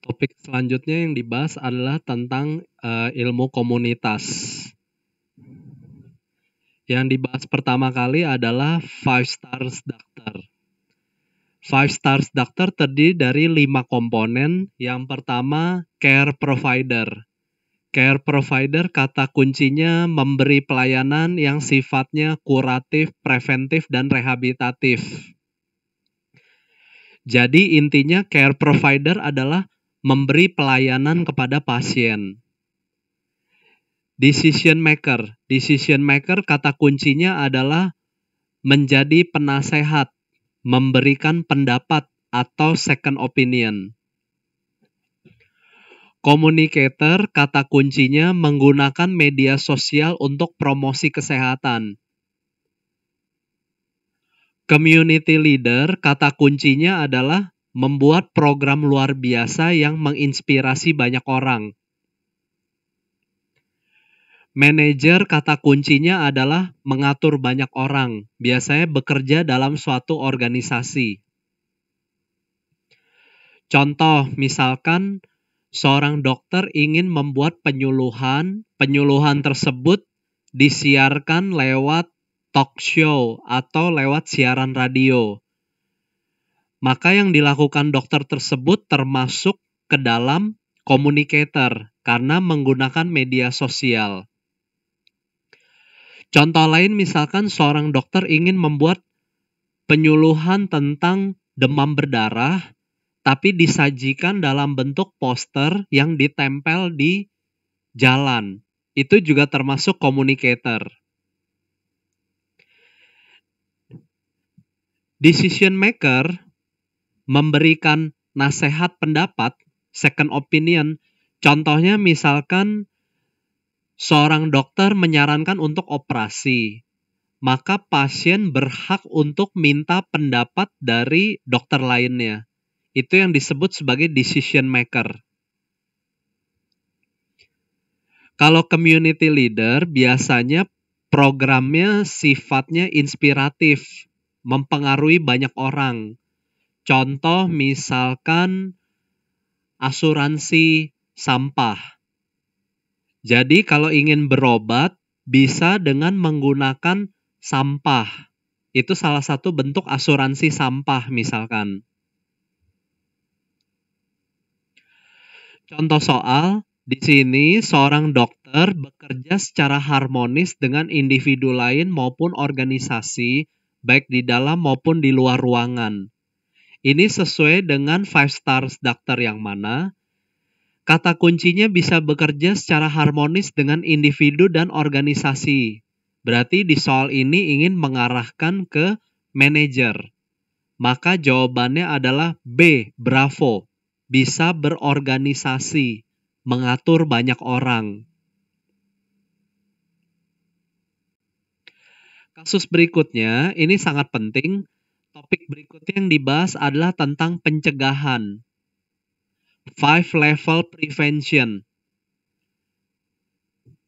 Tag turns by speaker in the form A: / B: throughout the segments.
A: Topik selanjutnya yang dibahas adalah tentang ilmu komunitas. Yang dibahas pertama kali adalah Five Stars Doctor. Five Stars Doctor terdiri dari 5 komponen. Yang pertama, care provider. Care provider kata kuncinya memberi pelayanan yang sifatnya kuratif, preventif, dan rehabilitatif. Jadi intinya care provider adalah memberi pelayanan kepada pasien. Decision maker. Decision maker kata kuncinya adalah menjadi penasehat, memberikan pendapat atau second opinion. Communicator kata kuncinya menggunakan media sosial untuk promosi kesehatan. Community leader kata kuncinya adalah membuat program luar biasa yang menginspirasi banyak orang. Manajer kata kuncinya adalah mengatur banyak orang, biasanya bekerja dalam suatu organisasi. Contoh, misalkan seorang dokter ingin membuat penyuluhan tersebut disiarkan lewat talk show atau lewat siaran radio. Maka yang dilakukan dokter tersebut termasuk ke dalam communicator karena menggunakan media sosial. Contoh lain misalkan seorang dokter ingin membuat penyuluhan tentang demam berdarah, tapi disajikan dalam bentuk poster yang ditempel di jalan. Itu juga termasuk communicator. Decision maker memberikan nasihat pendapat, second opinion. Contohnya misalkan seorang dokter menyarankan untuk operasi, maka pasien berhak untuk minta pendapat dari dokter lainnya. Itu yang disebut sebagai decision maker. Kalau community leader biasanya programnya sifatnya inspiratif, mempengaruhi banyak orang. Contoh misalkan asuransi sampah. Jadi kalau ingin berobat bisa dengan menggunakan sampah. Itu salah satu bentuk asuransi sampah misalkan. Contoh soal, di sini seorang dokter bekerja secara harmonis dengan individu lain maupun organisasi, baik di dalam maupun di luar ruangan. Ini sesuai dengan 5 stars doctor yang mana? Kata kuncinya bisa bekerja secara harmonis dengan individu dan organisasi. Berarti di soal ini ingin mengarahkan ke manajer. Maka jawabannya adalah B, bravo. Bisa berorganisasi, mengatur banyak orang. Kasus berikutnya, ini sangat penting. Topik berikutnya yang dibahas adalah tentang pencegahan. 5 level prevention.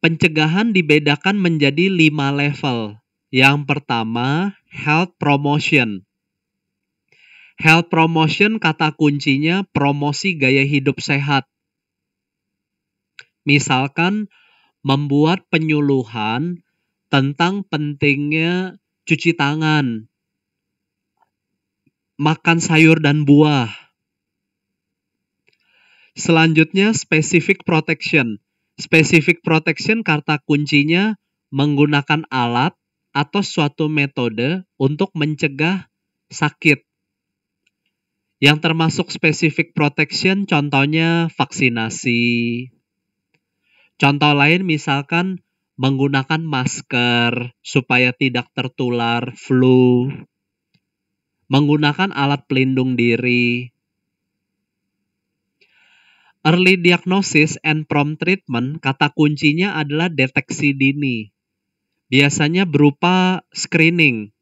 A: Pencegahan dibedakan menjadi 5 level. Yang pertama, health promotion. Health promotion kata kuncinya promosi gaya hidup sehat. Misalkan membuat penyuluhan tentang pentingnya cuci tangan, makan sayur dan buah. Selanjutnya, specific protection. Specific protection kata kuncinya menggunakan alat atau suatu metode untuk mencegah sakit. Yang termasuk specific protection contohnya vaksinasi. Contoh lain misalkan menggunakan masker supaya tidak tertular flu. Menggunakan alat pelindung diri. Early diagnosis and prompt treatment kata kuncinya adalah deteksi dini. Biasanya berupa screening.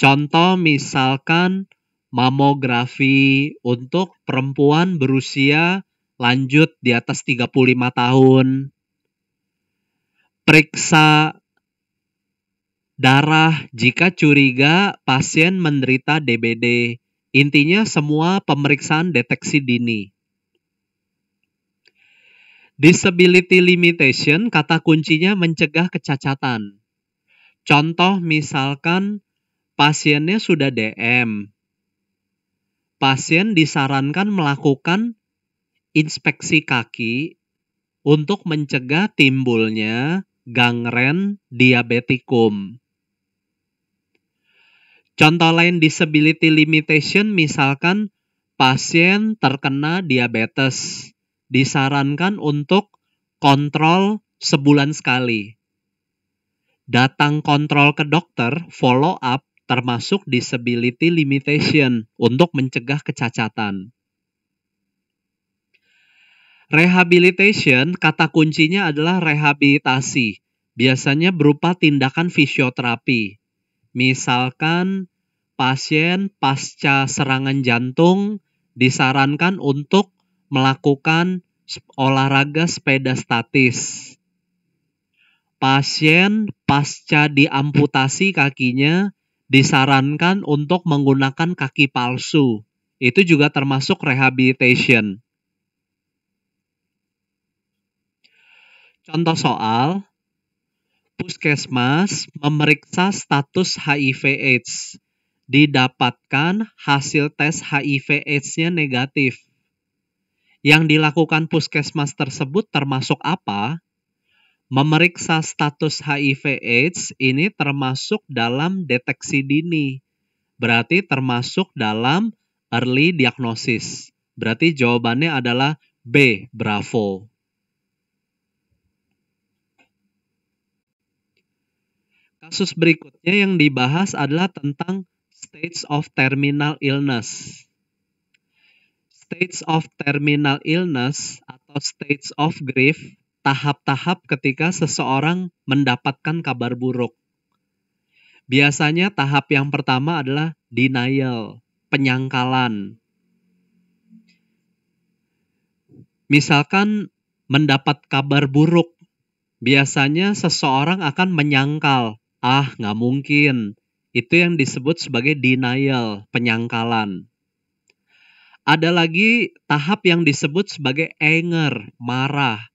A: Contoh misalkan mamografi untuk perempuan berusia lanjut di atas 35 tahun. Periksa darah jika curiga pasien menderita DBD. Intinya semua pemeriksaan deteksi dini. Disability limitation, kata kuncinya mencegah kecacatan. Contoh misalkan pasiennya sudah DM. Pasien disarankan melakukan inspeksi kaki untuk mencegah timbulnya gangren diabetikum. Contoh lain disability limitation misalkan pasien terkena diabetes, disarankan untuk kontrol sebulan sekali. Datang kontrol ke dokter, follow up, termasuk disability limitation untuk mencegah kecacatan. Rehabilitation, kata kuncinya adalah rehabilitasi. Biasanya berupa tindakan fisioterapi. Misalkan pasien pasca serangan jantung disarankan untuk melakukan olahraga sepeda statis. Pasien pasca diamputasi kakinya disarankan untuk menggunakan kaki palsu. Itu juga termasuk rehabilitation. Contoh soal, Puskesmas memeriksa status HIV/AIDS. Didapatkan hasil tes HIV/AIDS-nya negatif. Yang dilakukan puskesmas tersebut termasuk apa? Memeriksa status HIV/AIDS ini termasuk dalam deteksi dini. Berarti termasuk dalam early diagnosis. Berarti jawabannya adalah B, bravo. Kasus berikutnya yang dibahas adalah tentang stage of terminal illness. Stage of terminal illness atau stage of grief, tahap-tahap ketika seseorang mendapatkan kabar buruk. Biasanya tahap yang pertama adalah denial, penyangkalan. Misalkan mendapat kabar buruk, biasanya seseorang akan menyangkal, nggak mungkin. Itu yang disebut sebagai denial, penyangkalan. Ada lagi tahap yang disebut sebagai anger, marah.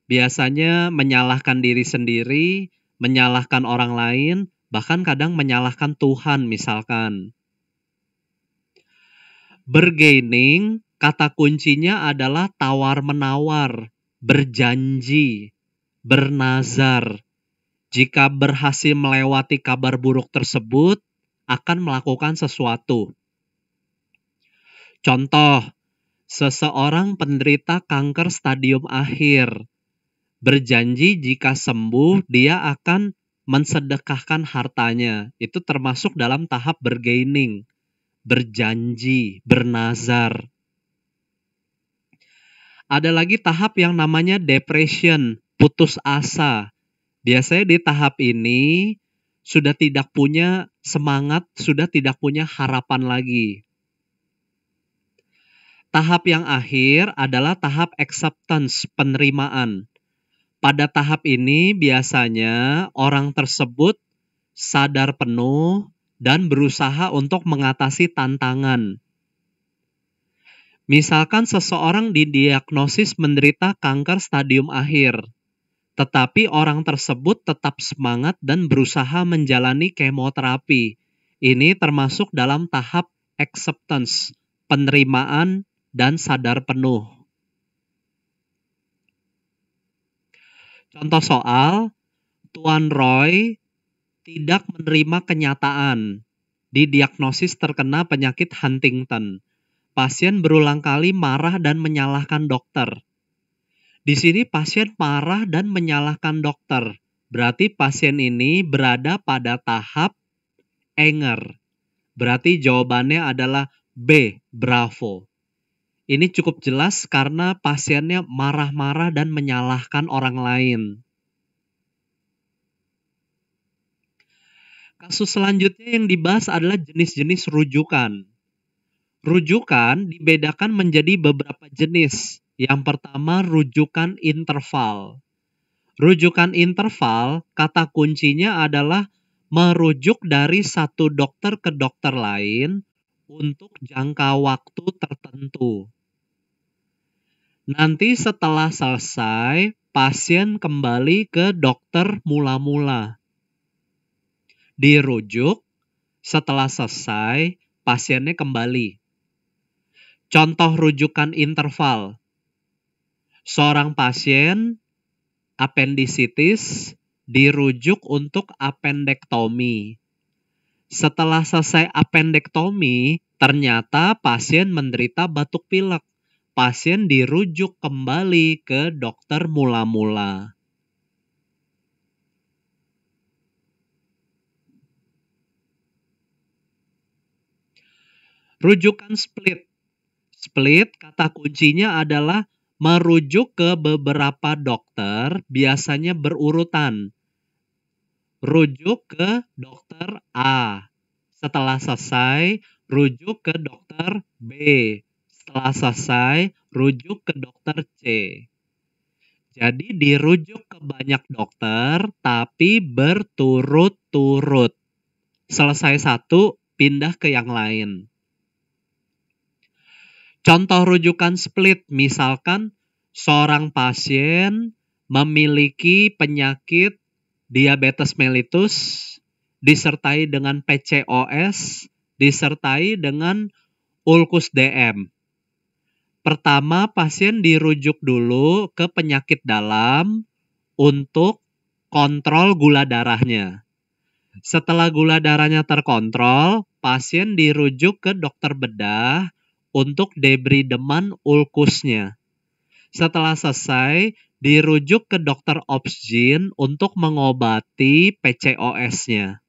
A: Biasanya menyalahkan diri sendiri, menyalahkan orang lain, bahkan kadang menyalahkan Tuhan misalkan. Bargaining, kata kuncinya adalah tawar-menawar, berjanji, bernazar. Jika berhasil melewati kabar buruk tersebut, akan melakukan sesuatu. Contoh, seseorang penderita kanker stadium akhir. Berjanji jika sembuh, dia akan mensedekahkan hartanya. Itu termasuk dalam tahap bargaining. Berjanji, bernazar. Ada lagi tahap yang namanya depression, putus asa. Biasanya di tahap ini sudah tidak punya semangat, sudah tidak punya harapan lagi. Tahap yang akhir adalah tahap acceptance, penerimaan. Pada tahap ini biasanya orang tersebut sadar penuh dan berusaha untuk mengatasi tantangan. Misalkan seseorang didiagnosis menderita kanker stadium akhir. Tetapi orang tersebut tetap semangat dan berusaha menjalani kemoterapi. Ini termasuk dalam tahap acceptance, penerimaan, dan sadar penuh. Contoh soal, Tuan Roy tidak menerima kenyataan. Didiagnosis terkena penyakit Huntington. Pasien berulang kali marah dan menyalahkan dokter. Di sini pasien marah dan menyalahkan dokter. Berarti pasien ini berada pada tahap anger. Berarti jawabannya adalah B, bravo. Ini cukup jelas karena pasiennya marah-marah dan menyalahkan orang lain. Kasus selanjutnya yang dibahas adalah jenis-jenis rujukan. Rujukan dibedakan menjadi beberapa jenis. Yang pertama, rujukan interval. Rujukan interval, kata kuncinya adalah merujuk dari satu dokter ke dokter lain untuk jangka waktu tertentu. Nanti setelah selesai, pasien kembali ke dokter mula-mula. Dirujuk, setelah selesai, pasiennya kembali. Contoh rujukan interval. Seorang pasien apendisitis dirujuk untuk apendektomi. Setelah selesai apendektomi, ternyata pasien menderita batuk pilek. Pasien dirujuk kembali ke dokter mula-mula. Rujukan split. Split kata kuncinya adalah merujuk ke beberapa dokter, biasanya berurutan. Rujuk ke dokter A. Setelah selesai, rujuk ke dokter B. Setelah selesai, rujuk ke dokter C. Jadi dirujuk ke banyak dokter, tapi berturut-turut. Selesai satu, pindah ke yang lain. Contoh rujukan split, misalkan seorang pasien memiliki penyakit diabetes mellitus, disertai dengan PCOS, disertai dengan ulkus DM. Pertama, pasien dirujuk dulu ke penyakit dalam untuk kontrol gula darahnya. Setelah gula darahnya terkontrol, pasien dirujuk ke dokter bedah untuk debrideman ulkusnya. Setelah selesai, dirujuk ke dokter obsgin untuk mengobati PCOS-nya.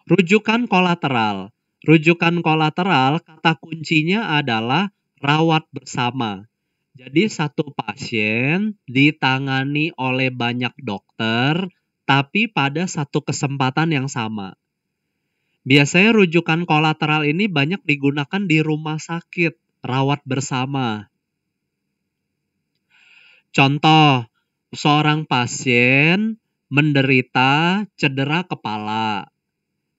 A: Rujukan kolateral. Rujukan kolateral, kata kuncinya adalah rawat bersama. Jadi satu pasien ditangani oleh banyak dokter, tapi pada satu kesempatan yang sama. Biasanya rujukan kolateral ini banyak digunakan di rumah sakit, rawat bersama. Contoh, seorang pasien menderita cedera kepala,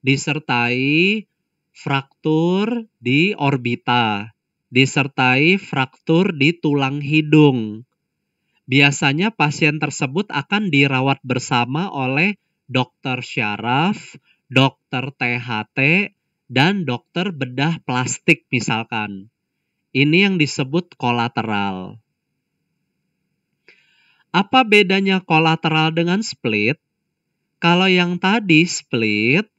A: disertai fraktur di orbita, disertai fraktur di tulang hidung. Biasanya pasien tersebut akan dirawat bersama oleh dokter syaraf, dokter THT, dan dokter bedah plastik misalkan. Ini yang disebut kolateral. Apa bedanya kolateral dengan split? Kalau yang tadi split,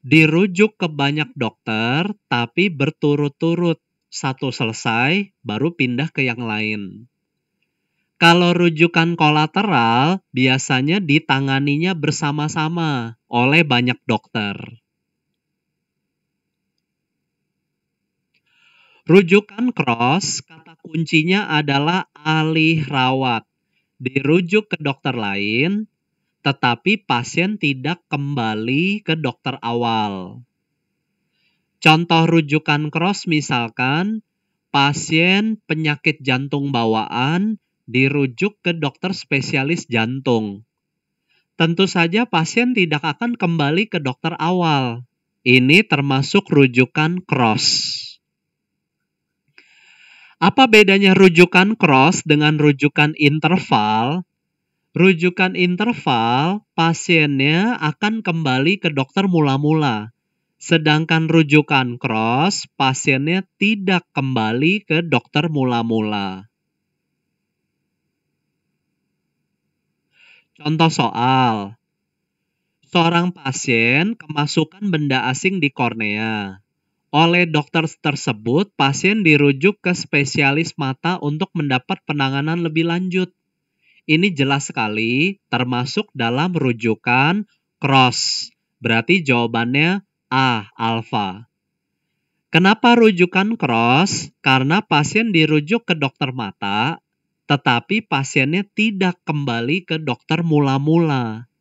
A: dirujuk ke banyak dokter, tapi berturut-turut. Satu selesai, baru pindah ke yang lain. Kalau rujukan kolateral, biasanya ditanganinya bersama-sama oleh banyak dokter. Rujukan cross, kata kuncinya adalah alih rawat. Dirujuk ke dokter lain, tetapi pasien tidak kembali ke dokter awal. Contoh rujukan cross misalkan, pasien penyakit jantung bawaan dirujuk ke dokter spesialis jantung. Tentu saja pasien tidak akan kembali ke dokter awal. Ini termasuk rujukan cross. Apa bedanya rujukan cross dengan rujukan interval? Rujukan interval, pasiennya akan kembali ke dokter mula-mula. Sedangkan rujukan cross, pasiennya tidak kembali ke dokter mula-mula. Contoh soal. Seorang pasien kemasukan benda asing di kornea. Oleh dokter tersebut, pasien dirujuk ke spesialis mata untuk mendapat penanganan lebih lanjut. Ini jelas sekali termasuk dalam rujukan cross. Berarti jawabannya A, alfa. Kenapa rujukan cross? Karena pasien dirujuk ke dokter mata, tetapi pasiennya tidak kembali ke dokter mula-mula.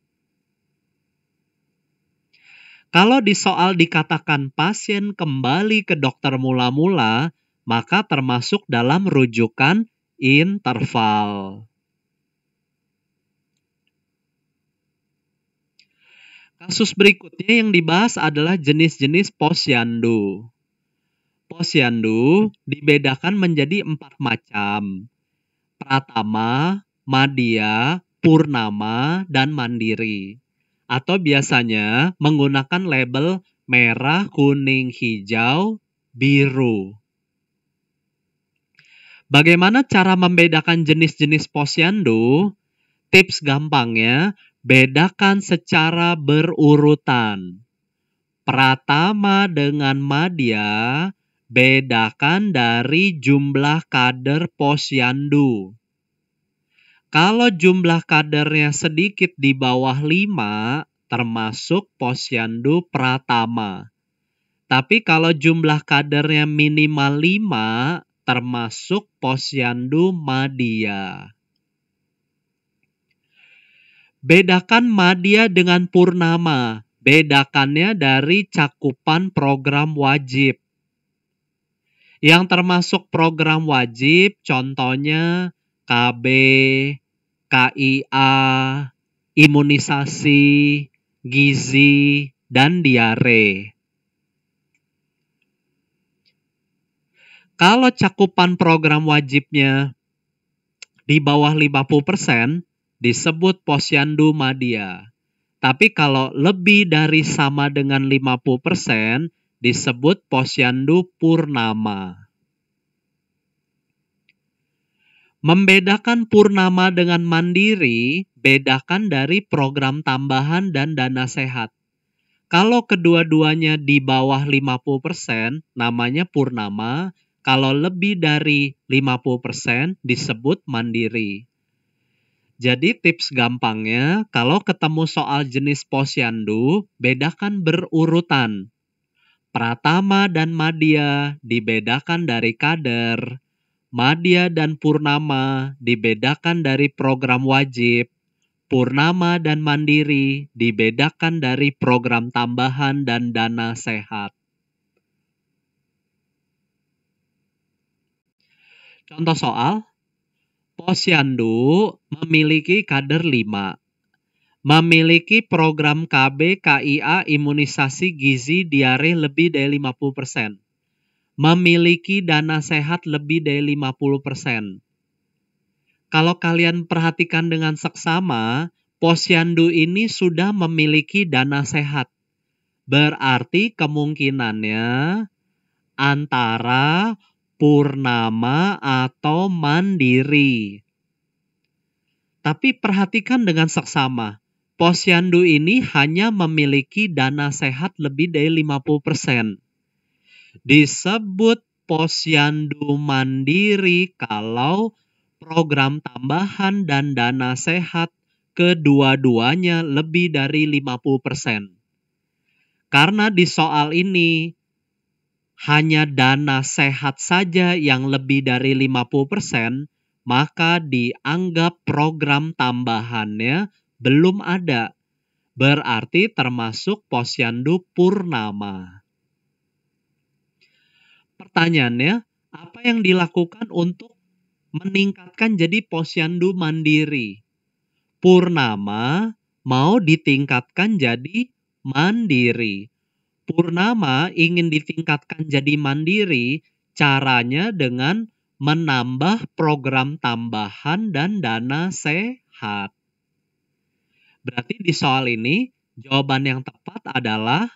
A: Kalau di soal dikatakan pasien kembali ke dokter mula-mula, maka termasuk dalam rujukan interval. Kasus berikutnya yang dibahas adalah jenis-jenis posyandu. Posyandu dibedakan menjadi 4 macam: pratama, madya, purnama, dan mandiri. Atau biasanya menggunakan label merah, kuning, hijau, biru. Bagaimana cara membedakan jenis-jenis posyandu? Tips gampangnya, bedakan secara berurutan. Pratama dengan madya, bedakan dari jumlah kader posyandu. Kalau jumlah kadernya sedikit di bawah 5, termasuk posyandu pratama. Tapi kalau jumlah kadernya minimal 5, termasuk posyandu madya. Bedakan madya dengan purnama. Bedakannya dari cakupan program wajib. Yang termasuk program wajib contohnya KB, KIA, imunisasi, gizi, dan diare. Kalau cakupan program wajibnya di bawah 50%, disebut posyandu madya. Tapi kalau lebih dari sama dengan 50%, disebut posyandu purnama. Membedakan purnama dengan mandiri, bedakan dari program tambahan dan dana sehat. Kalau kedua-duanya di bawah 50%, namanya purnama. Kalau lebih dari 50%, disebut mandiri. Jadi tips gampangnya, kalau ketemu soal jenis posyandu, bedakan berurutan. Pratama dan madya dibedakan dari kader. Madya dan purnama dibedakan dari program wajib. Purnama dan mandiri dibedakan dari program tambahan dan dana sehat. Contoh soal, posyandu memiliki kader 5. Memiliki program KB, KIA, imunisasi, gizi, diare lebih dari 50%. Memiliki dana sehat lebih dari 50%. Kalau kalian perhatikan dengan seksama, posyandu ini sudah memiliki dana sehat. Berarti kemungkinannya antara purnama atau mandiri. Tapi perhatikan dengan seksama, posyandu ini hanya memiliki dana sehat lebih dari 50%. Disebut posyandu mandiri kalau program tambahan dan dana sehat kedua-duanya lebih dari 50%. Karena di soal ini hanya dana sehat saja yang lebih dari 50%, maka dianggap program tambahannya belum ada. Berarti termasuk posyandu purnama. Pertanyaannya, apa yang dilakukan untuk meningkatkan jadi posyandu mandiri? Purnama mau ditingkatkan jadi mandiri. Purnama ingin ditingkatkan jadi mandiri, caranya dengan menambah program tambahan dan dana sehat. Berarti di soal ini, jawaban yang tepat adalah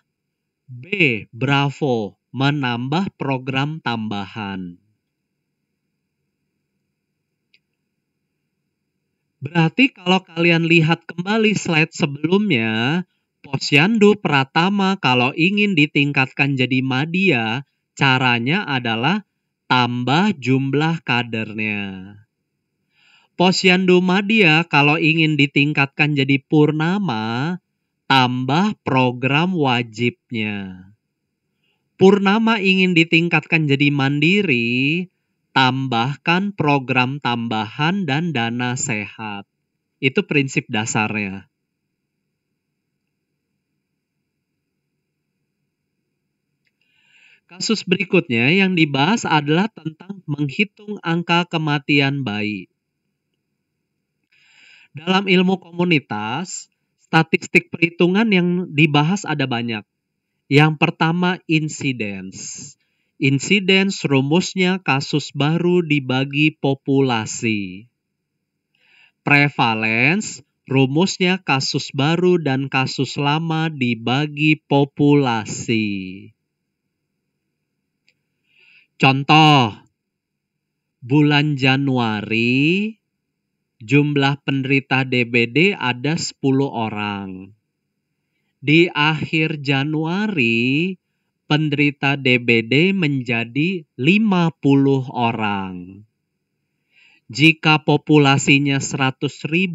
A: B, bravo, menambah program tambahan. Berarti kalau kalian lihat kembali slide sebelumnya, posyandu pratama kalau ingin ditingkatkan jadi madya, caranya adalah tambah jumlah kadernya. Posyandu madya kalau ingin ditingkatkan jadi purnama, tambah program wajibnya. Purnama ingin ditingkatkan jadi mandiri, tambahkan program tambahan dan dana sehat. Itu prinsip dasarnya. Kasus berikutnya yang dibahas adalah tentang menghitung angka kematian bayi. Dalam ilmu komunitas, statistik perhitungan yang dibahas ada banyak. Yang pertama, insidence. Insidence rumusnya kasus baru dibagi populasi. Prevalence rumusnya kasus baru dan kasus lama dibagi populasi. Contoh, bulan Januari jumlah penderita DBD ada 10 orang. Di akhir Januari, penderita DBD menjadi 50 orang. Jika populasinya 100.000,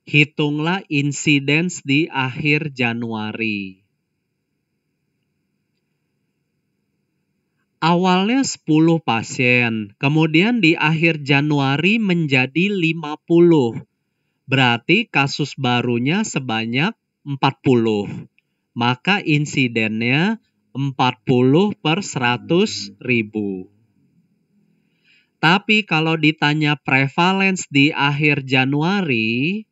A: hitunglah insidence di akhir Januari. Awalnya 10 pasien, kemudian di akhir Januari menjadi 50. Berarti kasus barunya sebanyak 40. Maka insidennya 40 per 100.000. Tapi kalau ditanya prevalence di akhir Januari,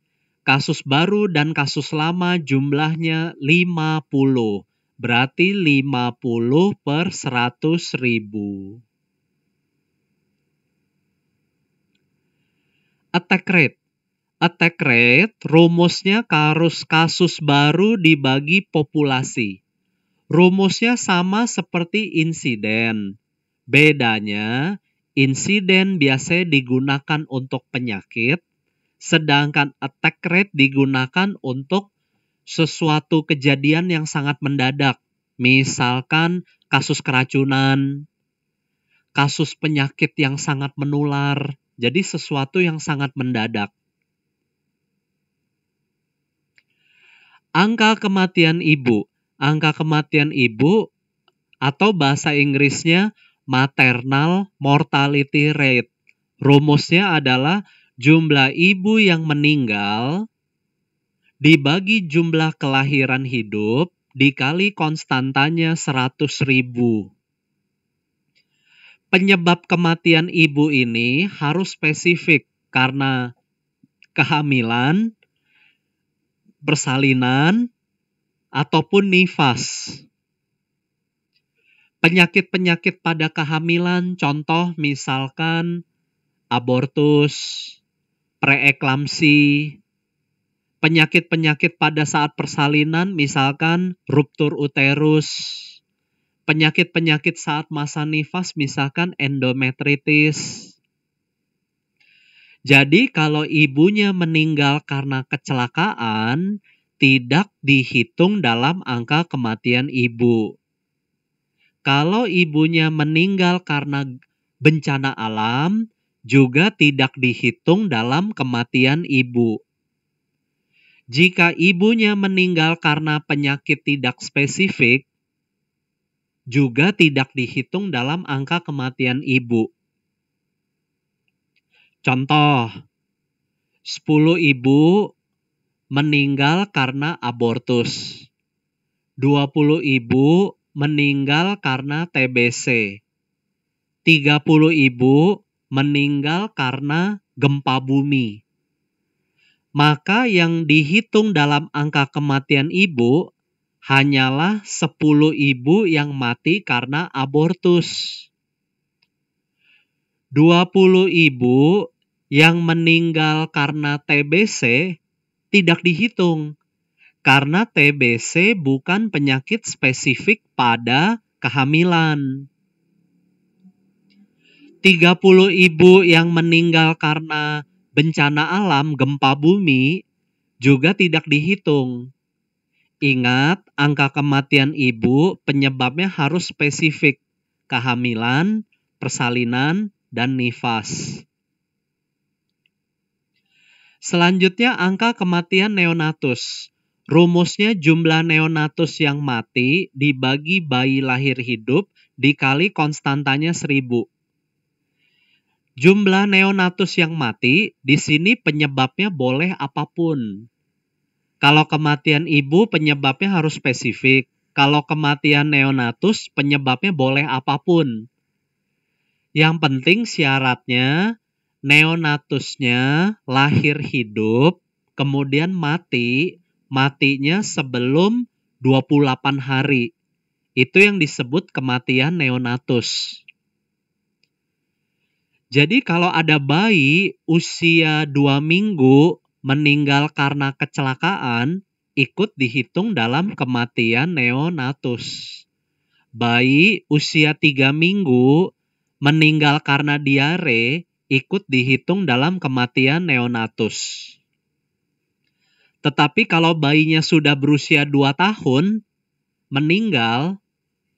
A: kasus baru dan kasus lama jumlahnya 50. Berarti 50 per 100.000. Attack rate. Attack rate rumusnya kasus baru dibagi populasi. Rumusnya sama seperti insiden. Bedanya, insiden biasanya digunakan untuk penyakit, sedangkan attack rate digunakan untuk sesuatu kejadian yang sangat mendadak. Misalkan kasus keracunan, kasus penyakit yang sangat menular. Jadi sesuatu yang sangat mendadak. Angka kematian ibu. Angka kematian ibu atau bahasa Inggrisnya maternal mortality rate. Rumusnya adalah jumlah ibu yang meninggal dibagi jumlah kelahiran hidup dikali konstantanya 100.000. Penyebab kematian ibu ini harus spesifik karena kehamilan, persalinan, ataupun nifas. Penyakit-penyakit pada kehamilan, contoh misalkan abortus, preeklamsi. Penyakit-penyakit pada saat persalinan, misalkan ruptur uterus. Penyakit-penyakit saat masa nifas, misalkan endometritis. Jadi kalau ibunya meninggal karena kecelakaan, tidak dihitung dalam angka kematian ibu. Kalau ibunya meninggal karena bencana alam, juga tidak dihitung dalam kematian ibu. Jika ibunya meninggal karena penyakit tidak spesifik, juga tidak dihitung dalam angka kematian ibu. Contoh, 10 ibu meninggal karena abortus. 20 ibu meninggal karena TBC. 30 ibu meninggal karena gempa bumi. Maka yang dihitung dalam angka kematian ibu hanyalah 10 ibu yang mati karena abortus. 20 ibu yang meninggal karena TBC tidak dihitung, karena TBC bukan penyakit spesifik pada kehamilan. 30 ibu yang meninggal karena bencana alam, gempa bumi, juga tidak dihitung. Ingat, angka kematian ibu penyebabnya harus spesifik, kehamilan, persalinan, dan nifas. Selanjutnya angka kematian neonatus. Rumusnya jumlah neonatus yang mati dibagi bayi lahir hidup dikali konstantanya 1000. Jumlah neonatus yang mati di sini penyebabnya boleh apapun. Kalau kematian ibu penyebabnya harus spesifik. Kalau kematian neonatus penyebabnya boleh apapun. Yang penting syaratnya neonatusnya lahir hidup, kemudian matinya sebelum 28 hari. Itu yang disebut kematian neonatus. Jadi kalau ada bayi usia 2 minggu meninggal karena kecelakaan, ikut dihitung dalam kematian neonatus. Bayi usia 3 minggu meninggal karena diare, ikut dihitung dalam kematian neonatus. Tetapi kalau bayinya sudah berusia 2 tahun, meninggal,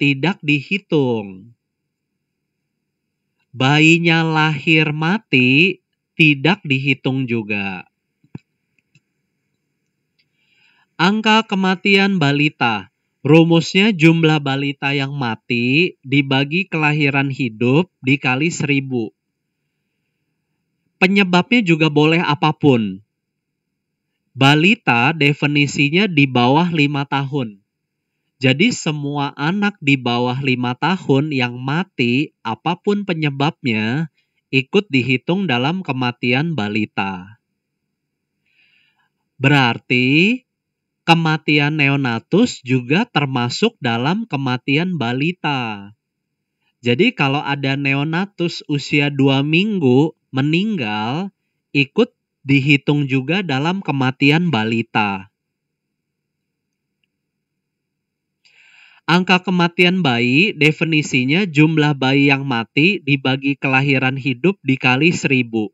A: tidak dihitung. Bayinya lahir mati, tidak dihitung juga. Angka kematian balita. Rumusnya jumlah balita yang mati dibagi kelahiran hidup dikali 1000. Penyebabnya juga boleh apapun. Balita definisinya di bawah 5 tahun. Jadi semua anak di bawah 5 tahun yang mati, apapun penyebabnya, ikut dihitung dalam kematian balita. Berarti kematian neonatus juga termasuk dalam kematian balita. Jadi kalau ada neonatus usia 2 minggu meninggal, ikut dihitung juga dalam kematian balita. Angka kematian bayi definisinya jumlah bayi yang mati dibagi kelahiran hidup dikali 1000.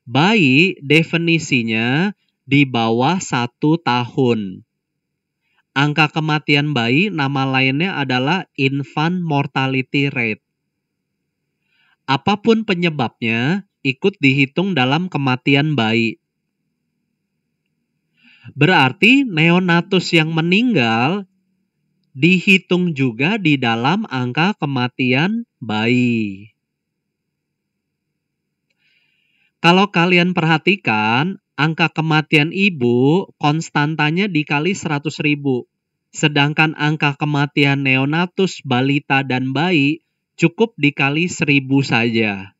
A: Bayi definisinya di bawah 1 tahun. Angka kematian bayi nama lainnya adalah infant mortality rate. Apapun penyebabnya, ikut dihitung dalam kematian bayi. Berarti neonatus yang meninggal dihitung juga di dalam angka kematian bayi. Kalau kalian perhatikan, angka kematian ibu konstantanya dikali 100.000. Sedangkan angka kematian neonatus, balita, dan bayi cukup dikali 1000 saja.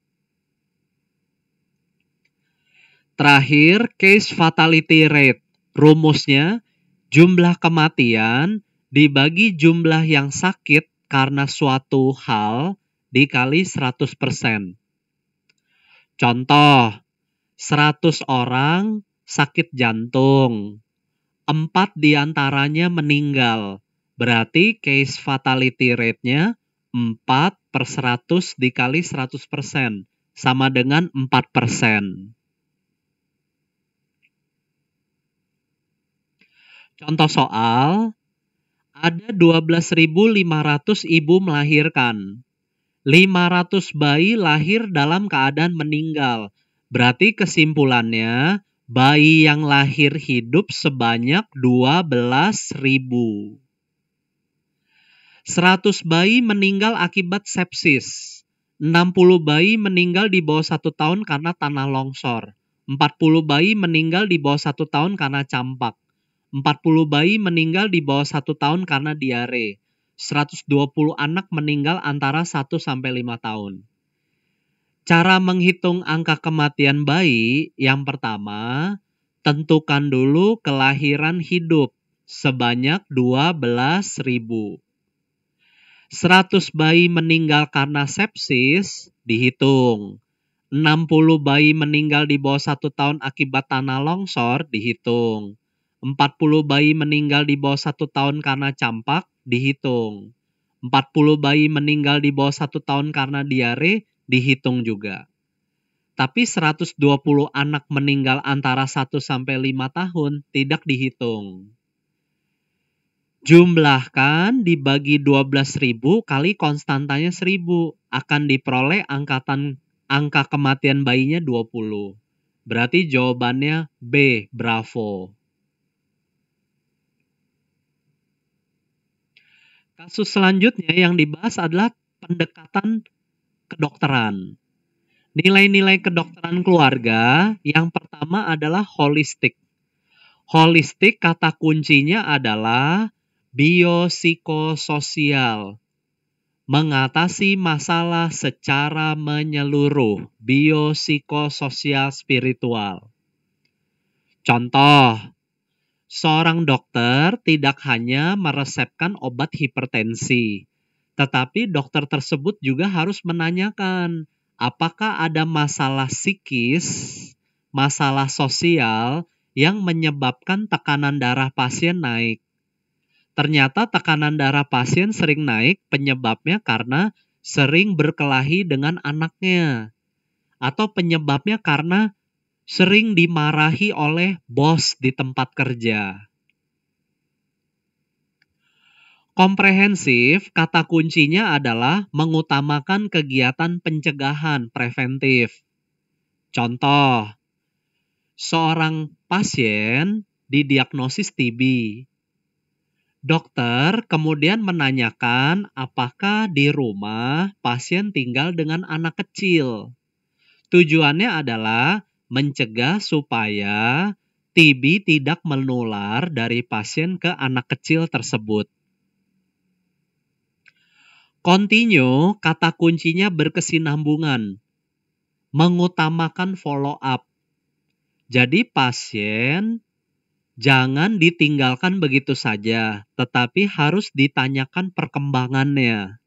A: Terakhir, case fatality rate. Rumusnya, jumlah kematian dibagi jumlah yang sakit karena suatu hal dikali 100%. Contoh, 100 orang sakit jantung, 4 diantaranya meninggal. Berarti case fatality rate-nya 4/100 dikali 100%, sama dengan 4%. Contoh soal, ada 12.500 ibu melahirkan. 500 bayi lahir dalam keadaan meninggal. Berarti kesimpulannya, bayi yang lahir hidup sebanyak 12.000. 100 bayi meninggal akibat sepsis. 60 bayi meninggal di bawah 1 tahun karena tanah longsor. 40 bayi meninggal di bawah 1 tahun karena campak. 40 bayi meninggal di bawah 1 tahun karena diare. 120 anak meninggal antara 1 sampai 5 tahun. Cara menghitung angka kematian bayi, yang pertama, tentukan dulu kelahiran hidup sebanyak 12.000. 100 bayi meninggal karena sepsis, dihitung. 60 bayi meninggal di bawah 1 tahun akibat tanah longsor, dihitung. 40 bayi meninggal di bawah 1 tahun karena campak, dihitung. 40 bayi meninggal di bawah 1 tahun karena diare, dihitung juga. Tapi 120 anak meninggal antara 1 sampai 5 tahun tidak dihitung. Jumlahkan dibagi 12.000 kali konstantanya 1000. Akan diperoleh angka kematian bayinya 20. Berarti jawabannya B, bravo. Kasus selanjutnya yang dibahas adalah pendekatan kedokteran. Nilai-nilai kedokteran keluarga yang pertama adalah holistik. Holistik kata kuncinya adalah biopsikososial. Mengatasi masalah secara menyeluruh. Biopsikososial spiritual. Contoh, Seorang dokter tidak hanya meresepkan obat hipertensi, tetapi dokter tersebut juga harus menanyakan apakah ada masalah psikis, masalah sosial yang menyebabkan tekanan darah pasien naik. Ternyata tekanan darah pasien sering naik penyebabnya karena sering berkelahi dengan anaknya, atau penyebabnya karena sering dimarahi oleh bos di tempat kerja. Komprehensif, kata kuncinya adalah mengutamakan kegiatan pencegahan preventif. Contoh, seorang pasien didiagnosis TB. Dokter kemudian menanyakan apakah di rumah pasien tinggal dengan anak kecil. Tujuannya adalah mencegah supaya TB tidak menular dari pasien ke anak kecil tersebut. Continue, kata kuncinya berkesinambungan, mengutamakan follow up. Jadi pasien jangan ditinggalkan begitu saja, tetapi harus ditanyakan perkembangannya.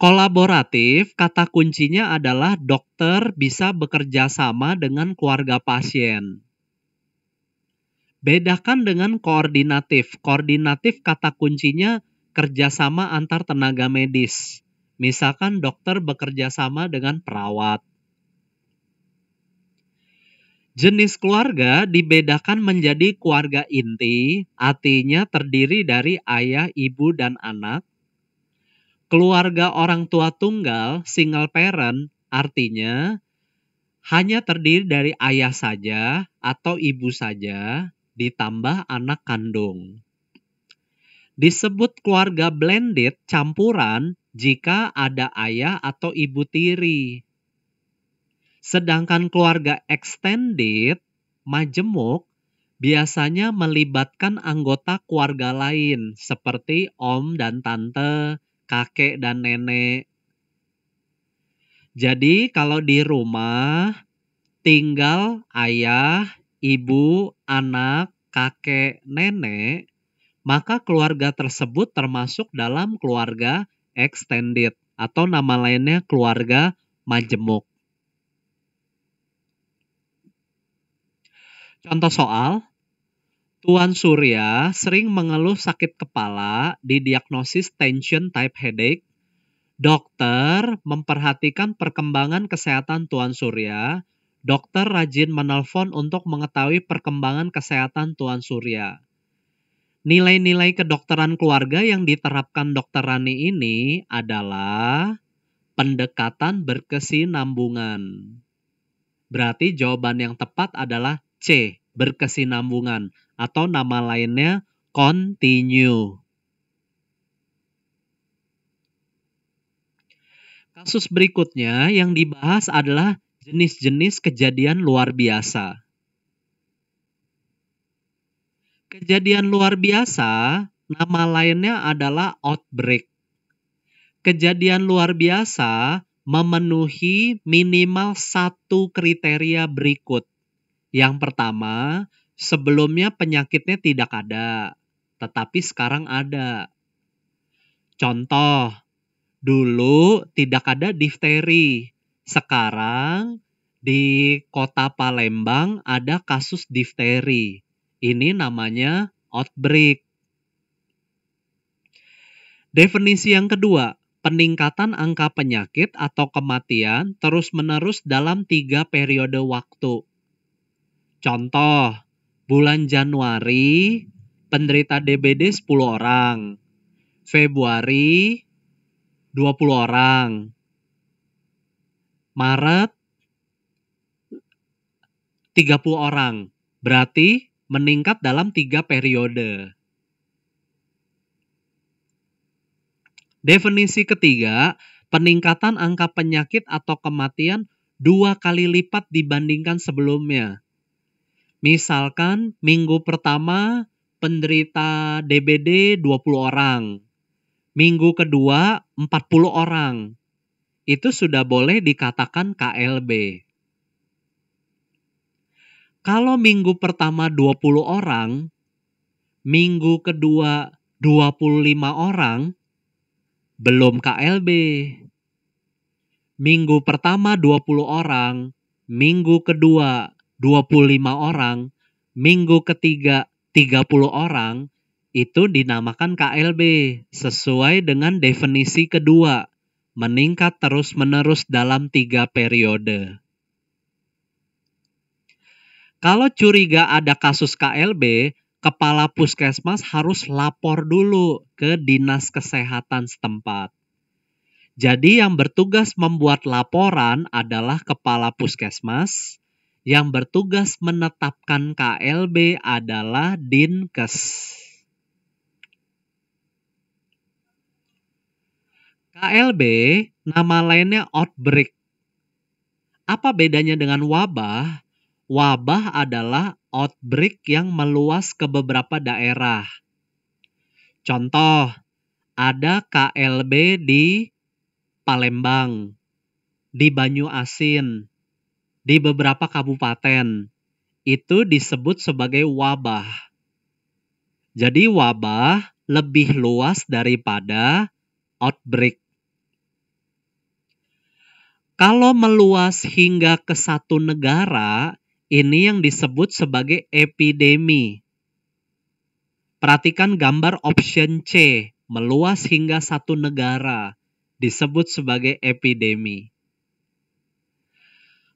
A: Kolaboratif, kata kuncinya adalah dokter bisa bekerja sama dengan keluarga pasien. Bedakan dengan koordinatif. Koordinatif kata kuncinya kerjasama antar tenaga medis. Misalkan dokter bekerja sama dengan perawat. Jenis keluarga dibedakan menjadi keluarga inti, artinya terdiri dari ayah, ibu, dan anak. Keluarga orang tua tunggal, single parent, artinya hanya terdiri dari ayah saja atau ibu saja, ditambah anak kandung. Disebut keluarga blended, campuran, jika ada ayah atau ibu tiri. Sedangkan keluarga extended, majemuk, biasanya melibatkan anggota keluarga lain seperti om dan tante, kakek dan nenek. Jadi kalau di rumah tinggal ayah, ibu, anak, kakek, nenek, maka keluarga tersebut termasuk dalam keluarga extended atau nama lainnya keluarga majemuk. Contoh soal, Tuan Surya sering mengeluh sakit kepala, didiagnosis tension type headache. Dokter memperhatikan perkembangan kesehatan Tuan Surya. Dokter rajin menelpon untuk mengetahui perkembangan kesehatan Tuan Surya. Nilai-nilai kedokteran keluarga yang diterapkan Dr. Rani ini adalah pendekatan berkesinambungan. Berarti jawaban yang tepat adalah C, berkesinambungan, atau nama lainnya continue. Kasus berikutnya yang dibahas adalah jenis-jenis kejadian luar biasa. Kejadian luar biasa, nama lainnya adalah outbreak. Kejadian luar biasa memenuhi minimal satu kriteria berikut. Yang pertama, sebelumnya penyakitnya tidak ada, tetapi sekarang ada. Contoh, dulu tidak ada difteri. Sekarang di kota Palembang ada kasus difteri. Ini namanya outbreak. Definisi yang kedua, peningkatan angka penyakit atau kematian terus-menerus dalam 3 periode waktu. Contoh, bulan Januari penderita DBD 10 orang, Februari 20 orang, Maret 30 orang. Berarti meningkat dalam 3 periode. Definisi ketiga, peningkatan angka penyakit atau kematian 2 kali lipat dibandingkan sebelumnya. Misalkan minggu pertama penderita DBD 20 orang. Minggu kedua 40 orang. Itu sudah boleh dikatakan KLB. Kalau minggu pertama 20 orang, minggu kedua 25 orang, belum KLB. Minggu pertama 20 orang, minggu kedua 25 orang, minggu ketiga 30 orang, itu dinamakan KLB sesuai dengan definisi kedua, meningkat terus-menerus dalam 3 periode. Kalau curiga ada kasus KLB, kepala puskesmas harus lapor dulu ke dinas kesehatan setempat. Jadi yang bertugas membuat laporan adalah kepala puskesmas, yang bertugas menetapkan KLB adalah Dinkes. KLB nama lainnya outbreak. Apa bedanya dengan wabah? Wabah adalah outbreak yang meluas ke beberapa daerah. Contoh, ada KLB di Palembang, di Banyuasin, di beberapa kabupaten. Itu disebut sebagai wabah. Jadi wabah lebih luas daripada outbreak. Kalau meluas hingga ke satu negara, ini yang disebut sebagai epidemi. Perhatikan gambar option C, meluas hingga satu negara, disebut sebagai epidemi.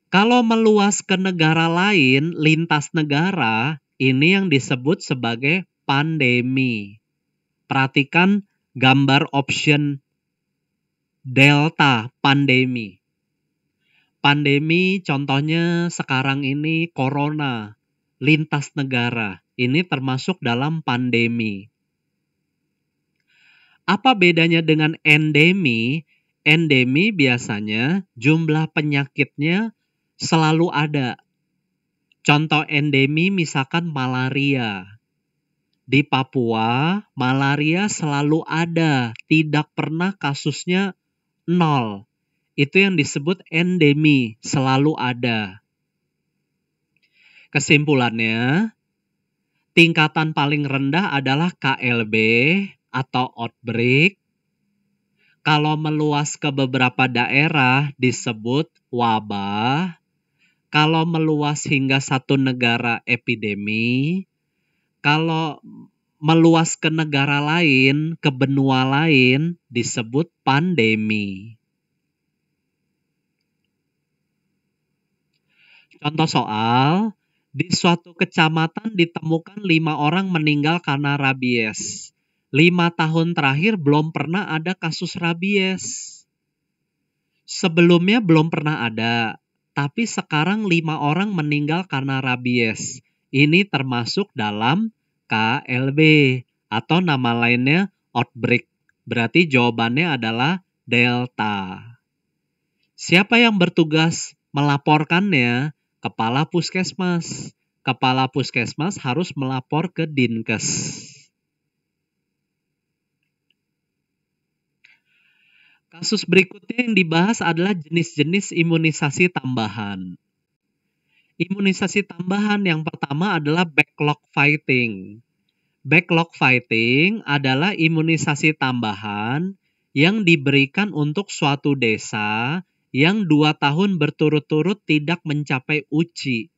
A: Kalau meluas ke negara lain, lintas negara, ini yang disebut sebagai pandemi. Perhatikan gambar option Delta, pandemi. Pandemi contohnya sekarang ini corona, lintas negara. Ini termasuk dalam pandemi. Apa bedanya dengan endemi? Endemi biasanya jumlah penyakitnya selalu ada. Contoh endemi misalkan malaria. Di Papua, malaria selalu ada, tidak pernah kasusnya 0. Itu yang disebut endemi, selalu ada. Kesimpulannya, tingkatan paling rendah adalah KLB atau outbreak. Kalau meluas ke beberapa daerah disebut wabah. Kalau meluas hingga satu negara epidemi. Kalau meluas ke negara lain, ke benua lain disebut pandemi. Contoh soal, di suatu kecamatan ditemukan 5 orang meninggal karena rabies. 5 tahun terakhir belum pernah ada kasus rabies. Sebelumnya belum pernah ada, tapi sekarang 5 orang meninggal karena rabies. Ini termasuk dalam KLB atau nama lainnya outbreak. Berarti jawabannya adalah Delta. Siapa yang bertugas melaporkannya? Kepala puskesmas. Kepala puskesmas harus melapor ke Dinkes. Kasus berikutnya yang dibahas adalah jenis-jenis imunisasi tambahan. Imunisasi tambahan yang pertama adalah backlog fighting. Backlog fighting adalah imunisasi tambahan yang diberikan untuk suatu desa yang 2 tahun berturut-turut tidak mencapai UCI.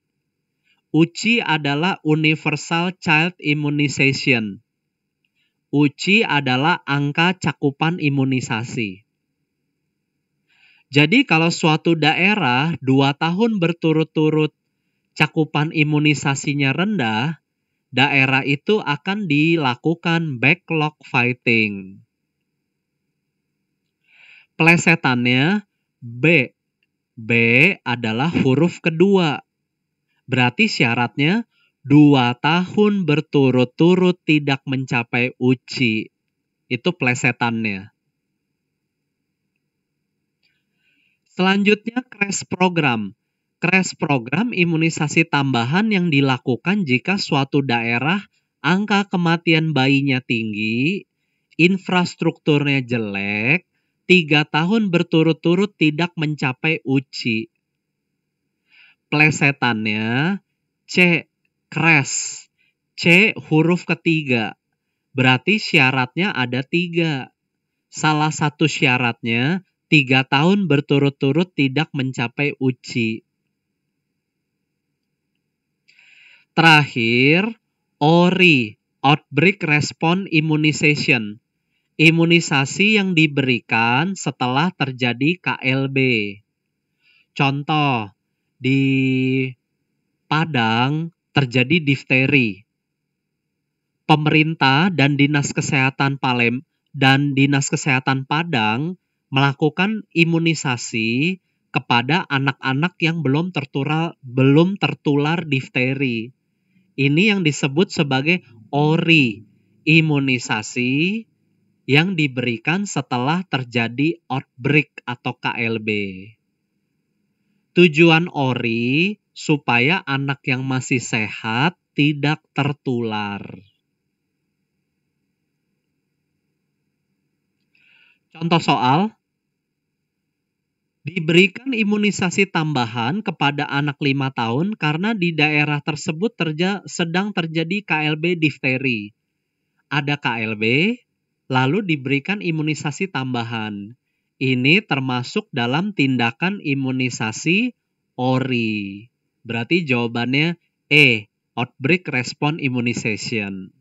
A: UCI adalah Universal Child Immunization. UCI adalah angka cakupan imunisasi. Jadi kalau suatu daerah 2 tahun berturut-turut cakupan imunisasinya rendah, daerah itu akan dilakukan backlog fighting. Plesetannya B. B adalah huruf kedua. Berarti syaratnya 2 tahun berturut-turut tidak mencapai UCI. Itu plesetannya. Selanjutnya crash program. Crash program imunisasi tambahan yang dilakukan jika suatu daerah angka kematian bayinya tinggi, infrastrukturnya jelek, 3 tahun berturut-turut tidak mencapai UCI. Plesetannya C. Crash. C. Huruf ketiga. Berarti syaratnya ada 3. Salah satu syaratnya 3 tahun berturut-turut tidak mencapai uji. Terakhir, ORI, Outbreak Response Immunization. Imunisasi yang diberikan setelah terjadi KLB. Contoh, di Padang terjadi difteri. Pemerintah dan Dinas Kesehatan Padang melakukan imunisasi kepada anak-anak yang belum tertular difteri. Ini yang disebut sebagai ORI, imunisasi yang diberikan setelah terjadi outbreak atau KLB. Tujuan ORI supaya anak yang masih sehat tidak tertular. Contoh soal, diberikan imunisasi tambahan kepada anak 5 tahun karena di daerah tersebut sedang terjadi KLB difteri. Ada KLB, lalu diberikan imunisasi tambahan. Ini termasuk dalam tindakan imunisasi ORI. Berarti jawabannya E, Outbreak Response Immunization.